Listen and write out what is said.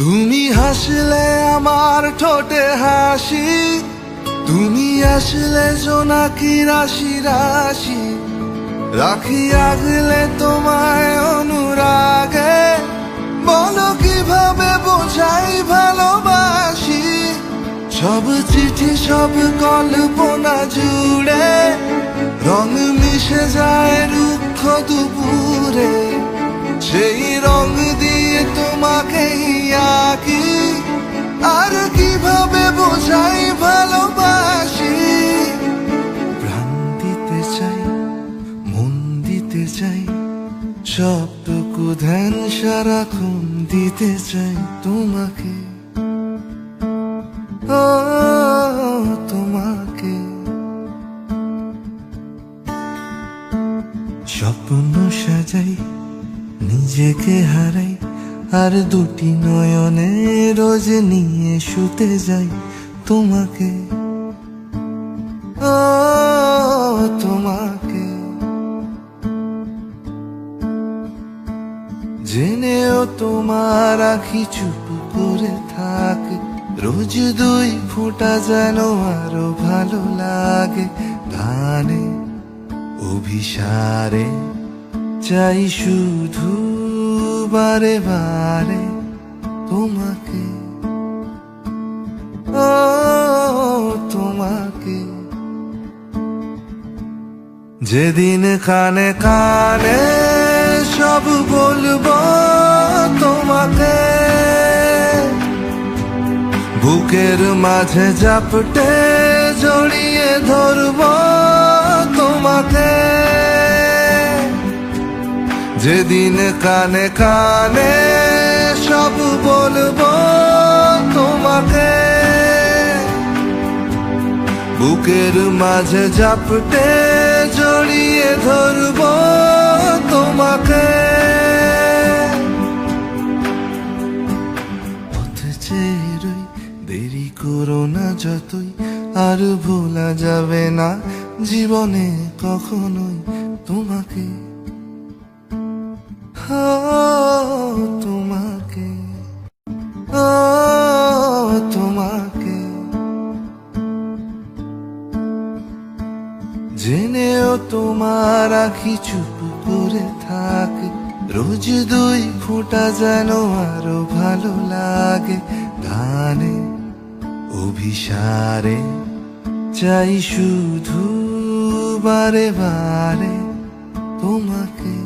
তুমি হাসলে আমার ঠোঁটে হাসি, তুমি আসলে জোনাকি রাশি রাশি, রাখি আগলে তোমায় অনুরাগে। বলো কিভাবে বোঝাই ভালোবাসি, সব চিঠি সব কল্পনা জুড়ে রং মিশে যায় রুক্ষ দুপুরে। সেই রং দিয়ে তোমাকে আঁকি, আর কিভাবে বোঝাই ভালোবাসি। প্রাণ দিতে চাই, মন দিতে চাই, সবটুকু ধ্যান সারাক্ষণ দিতে চাই তোমাকে, ও তোমাকে। স্বপ্ন সাজাই, নিজেকে হারাই, আর দুটি নয়নে রোজ নিয়ে শুতে যাই তোমাকে, ও তোমাকে। জেনেও তোমার আখি চুপ করে থাকে, রোজ দুই ফোঁটা যেন আরো ভালো লাগে। গানে অভিসারে চাই শুধু বারে বারে তোমাকে, ও তোমাকে। যেদিন কানে কানে সব বলবো তোমাকে, বুকের মাঝে জাপটে জড়িয়ে ধরবো তোমাকে। যেদিন কানে কানে সব বলবো তোমাকে, বুকের মাঝে জাপটে জড়িয়ে ধরবো তোমাকে। পথ চেয়ে রই, দেরি করো না যতই, আর ভোলা যাবে না জীবনে কখনোই তোমাকে, ও তোমাকে, ও তোমাকে। জেনেও তোমার আখি চুপ করে থাকে, রোজ দুই ফোঁটা যেন আরো ভালো লাগে। গানে অভিসারে চাই শুধু বারে বারে তোমাকে।